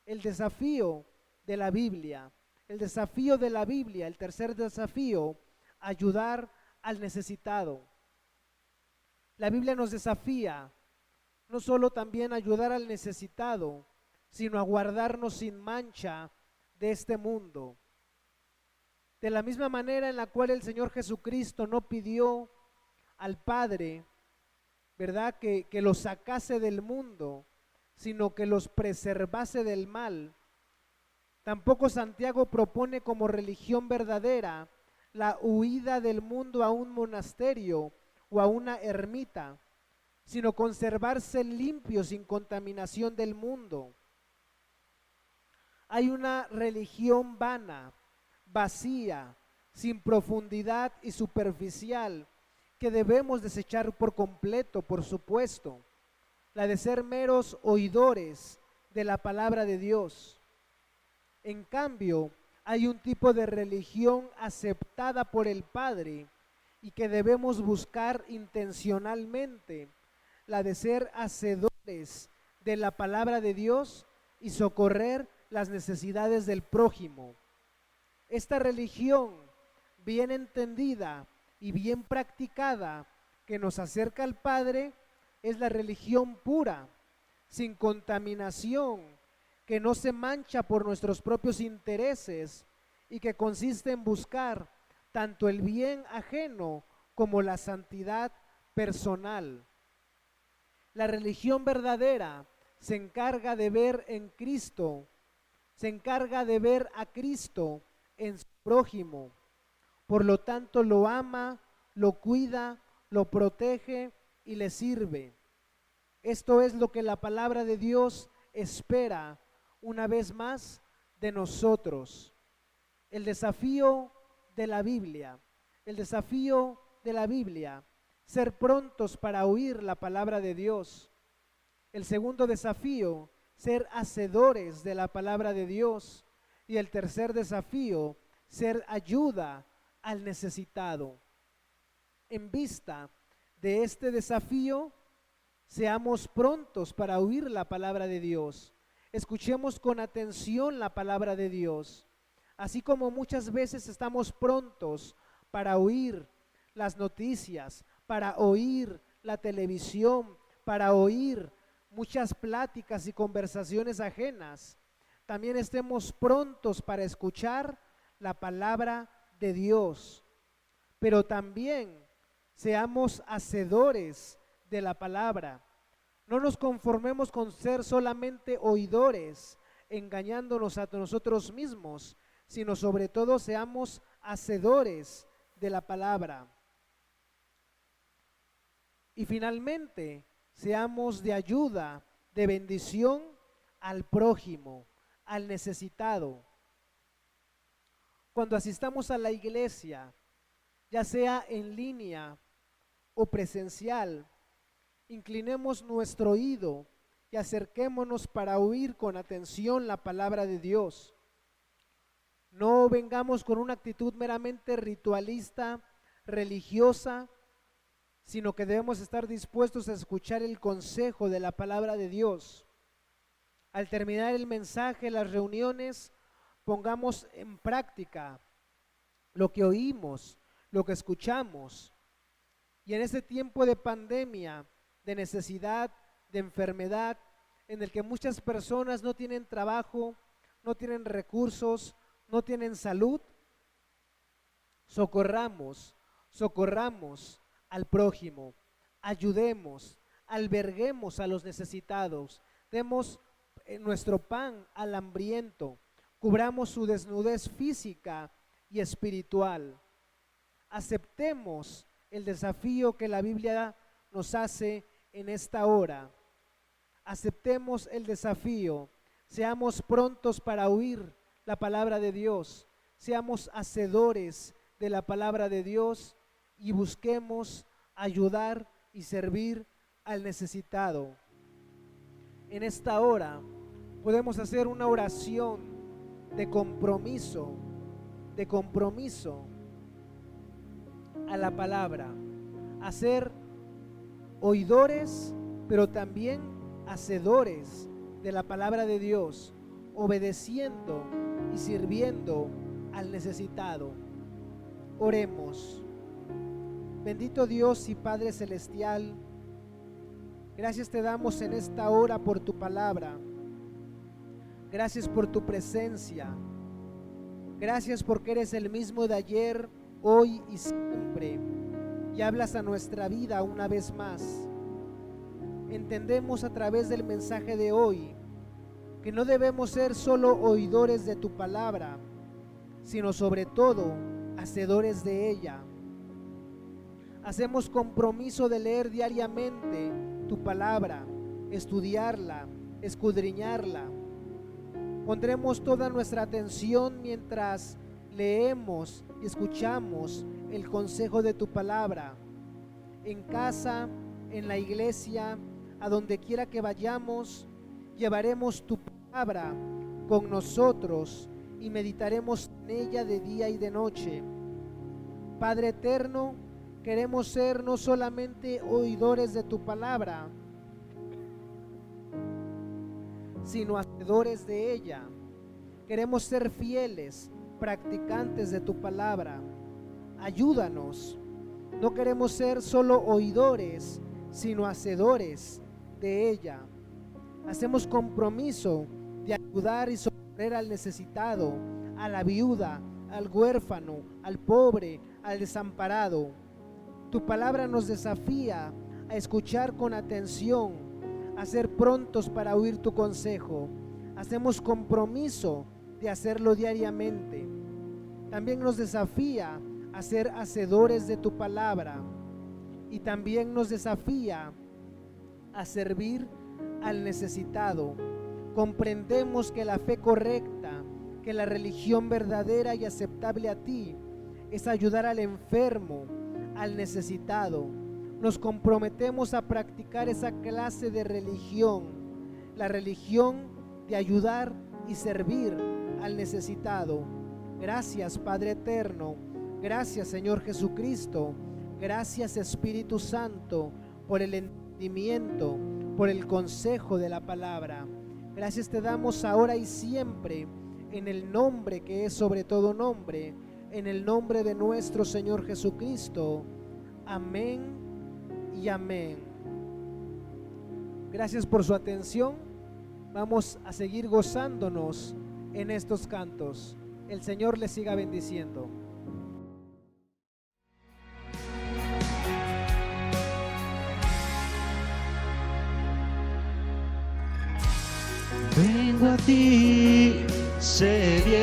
El desafío de la Biblia, el tercer desafío, ayudar al necesitado. La Biblia nos desafía no solo también a ayudar al necesitado, sino a guardarnos sin mancha de este mundo. De la misma manera en la cual el Señor Jesucristo no pidió al Padre, ¿verdad?, que los sacase del mundo, sino que los preservase del mal. Tampoco Santiago propone como religión verdadera la huida del mundo a un monasterio o a una ermita, sino conservarse limpio sin contaminación del mundo. Hay una religión vana, vacía, sin profundidad y superficial, que debemos desechar por completo, por supuesto, la de ser meros oidores de la palabra de Dios. En cambio, hay un tipo de religión aceptada por el Padre y que debemos buscar intencionalmente, la de ser hacedores de la palabra de Dios y socorrer las necesidades del prójimo. Esta religión, bien entendida y bien practicada, que nos acerca al Padre, es la religión pura, sin contaminación, que no se mancha por nuestros propios intereses y que consiste en buscar tanto el bien ajeno como la santidad personal. La religión verdadera se encarga de ver en Cristo, se encarga de ver a Cristo en su prójimo. Por lo tanto, lo ama, lo cuida, lo protege y le sirve. Esto es lo que la palabra de Dios espera, una vez más, de nosotros. El desafío de la Biblia, ser prontos para oír la palabra de Dios. El segundo desafío, ser hacedores de la palabra de Dios. Y el tercer desafío, ser ayuda al necesitado. En vista de este desafío, seamos prontos para oír la palabra de Dios. Escuchemos con atención la palabra de Dios. Así como muchas veces estamos prontos para oír las noticias, para oír la televisión, para oír muchas pláticas y conversaciones ajenas, también estemos prontos para escuchar la palabra de Dios, pero también seamos hacedores de la palabra. No nos conformemos con ser solamente oidores, engañándonos a nosotros mismos, sino sobre todo seamos hacedores de la palabra. Y finalmente, seamos de ayuda, de bendición al prójimo, al necesitado. Cuando asistamos a la iglesia, ya sea en línea o presencial, inclinemos nuestro oído y acerquémonos para oír con atención la palabra de Dios. No vengamos con una actitud meramente ritualista, religiosa, sino que debemos estar dispuestos a escuchar el consejo de la palabra de Dios. Al terminar el mensaje, las reuniones, pongamos en práctica lo que oímos, lo que escuchamos. Y en este tiempo de pandemia, de necesidad, de enfermedad, en el que muchas personas no tienen trabajo, no tienen recursos, no tienen salud, socorramos al prójimo, ayudemos, alberguemos a los necesitados, demos nuestro pan al hambriento, cubramos su desnudez física y espiritual. Aceptemos el desafío que la Biblia nos hace en esta hora. Aceptemos el desafío, seamos prontos para oír la palabra de Dios, seamos hacedores de la palabra de Dios y busquemos ayudar y servir al necesitado. En esta hora podemos hacer una oración de compromiso a la palabra, a ser oidores, pero también hacedores de la palabra de Dios, obedeciendo y sirviendo al necesitado. Oremos. Bendito Dios y Padre Celestial, gracias te damos en esta hora por tu palabra. Gracias por tu presencia. Gracias porque eres el mismo de ayer, hoy y siempre. Y hablas a nuestra vida una vez más. Entendemos a través del mensaje de hoy que no debemos ser solo oidores de tu palabra, sino sobre todo hacedores de ella. Hacemos compromiso de leer diariamente tu palabra, estudiarla, escudriñarla. Pondremos toda nuestra atención mientras leemos y escuchamos el consejo de tu palabra. En casa, en la iglesia, a donde quiera que vayamos, llevaremos tu palabra con nosotros y meditaremos en ella de día y de noche. Padre eterno, queremos ser no solamente oidores de tu palabra, sino hacedores de ella. Queremos ser fieles, practicantes de tu palabra. Ayúdanos. No queremos ser solo oidores, sino hacedores de ella. Hacemos compromiso de ayudar y socorrer al necesitado, a la viuda, al huérfano, al pobre, al desamparado. Tu palabra nos desafía a escuchar con atención, a ser prontos para oír tu consejo. Hacemos compromiso de hacerlo diariamente. También nos desafía a ser hacedores de tu palabra y también nos desafía a servir al necesitado. Comprendemos que la fe correcta que la religión verdadera y aceptable a ti es ayudar al enfermo, al necesitado. Nos comprometemos a practicar esa clase de religión, la religión de ayudar y servir al necesitado. Gracias, Padre eterno. Gracias, Señor Jesucristo. Gracias, Espíritu Santo, por el entendimiento, por el consejo de la palabra. Gracias te damos ahora y siempre, en el nombre que es sobre todo nombre, en el nombre de nuestro Señor Jesucristo. Amén y amén. Gracias por su atención. Vamos a seguir gozándonos en estos cantos. El Señor les siga bendiciendo. Vengo a ti, sediento,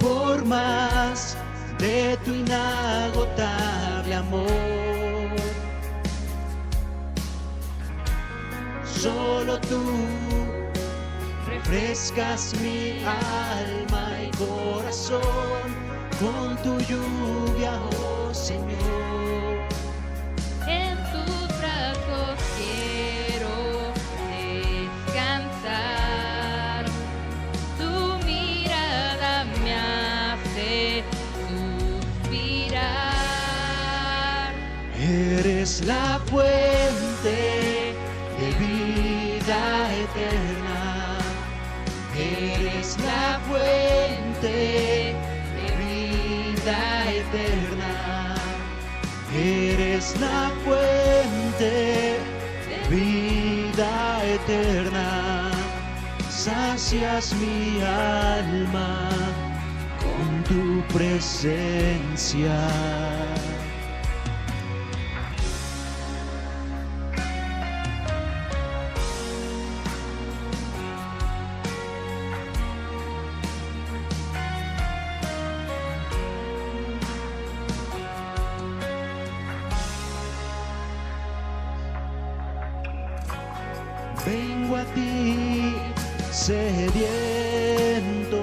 por más de tu inagotable amor. Solo tú refrescas mi alma y corazón con tu lluvia, oh Señor. En tus brazos quiero descansar. Tu mirada me hace suspirar. Eres la fuente de vida eterna. Eres la fuente de vida eterna. Eres la fuente de vida eterna. Sacias mi alma con tu presencia. Vengo a ti, sediento,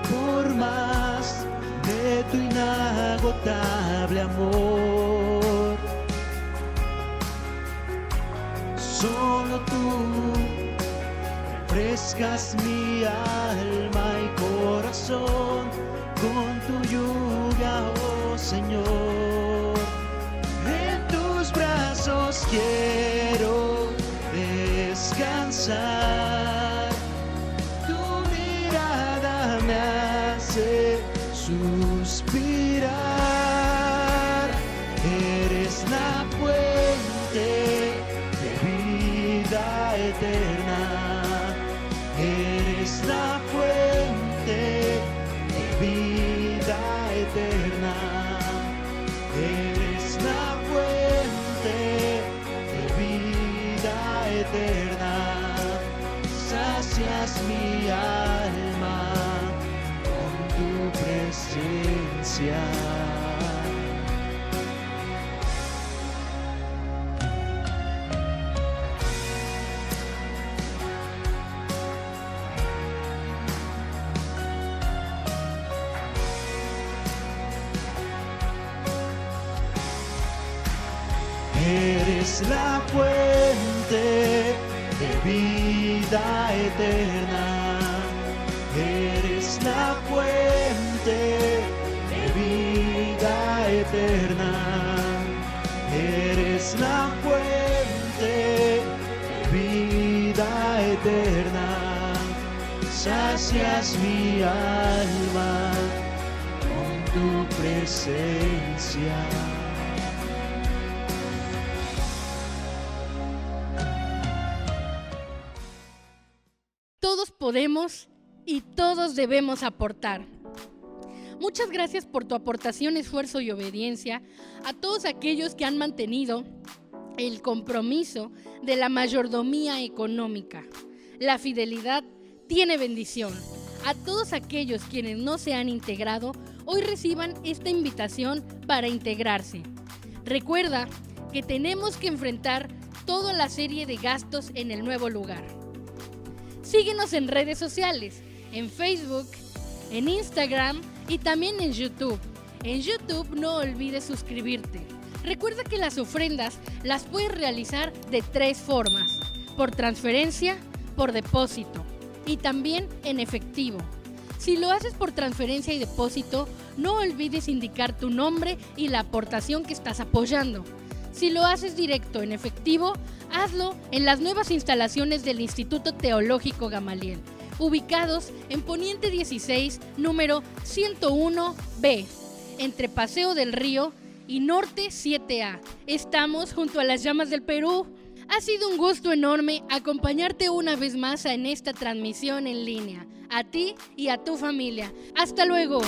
por más de tu inagotable amor. Solo tú refrescas mi alma y corazón con tu lluvia, oh Señor. En tus brazos quiero descansar. Tu mirada me hace suspirar. Eres la fuente de vida eterna. Eres la fuente de vida eterna. Eres la fuente de vida eterna. Sacias mi alma con tu presencia. Eres la fuente de vida eterna. Eres la fuente de vida eterna. Eres la fuente de vida eterna. Sacias mi alma con tu presencia. Todos podemos y todos debemos aportar. Muchas gracias por tu aportación, esfuerzo y obediencia a todos aquellos que han mantenido el compromiso de la mayordomía económica. La fidelidad tiene bendición. A todos aquellos quienes no se han integrado, hoy reciban esta invitación para integrarse. Recuerda que tenemos que enfrentar toda la serie de gastos en el nuevo lugar. Síguenos en redes sociales, en Facebook, en Instagram y también en YouTube. En YouTube no olvides suscribirte. Recuerda que las ofrendas las puedes realizar de 3 formas: por transferencia, por depósito y también en efectivo. Si lo haces por transferencia y depósito, no olvides indicar tu nombre y la aportación que estás apoyando. Si lo haces directo en efectivo, hazlo en las nuevas instalaciones del Instituto Teológico Gamaliel, ubicados en Poniente 16, número 101B, entre Paseo del Río y Norte 7A. Estamos junto a las llamas del Perú. Ha sido un gusto enorme acompañarte una vez más en esta transmisión en línea, a ti y a tu familia. ¡Hasta luego!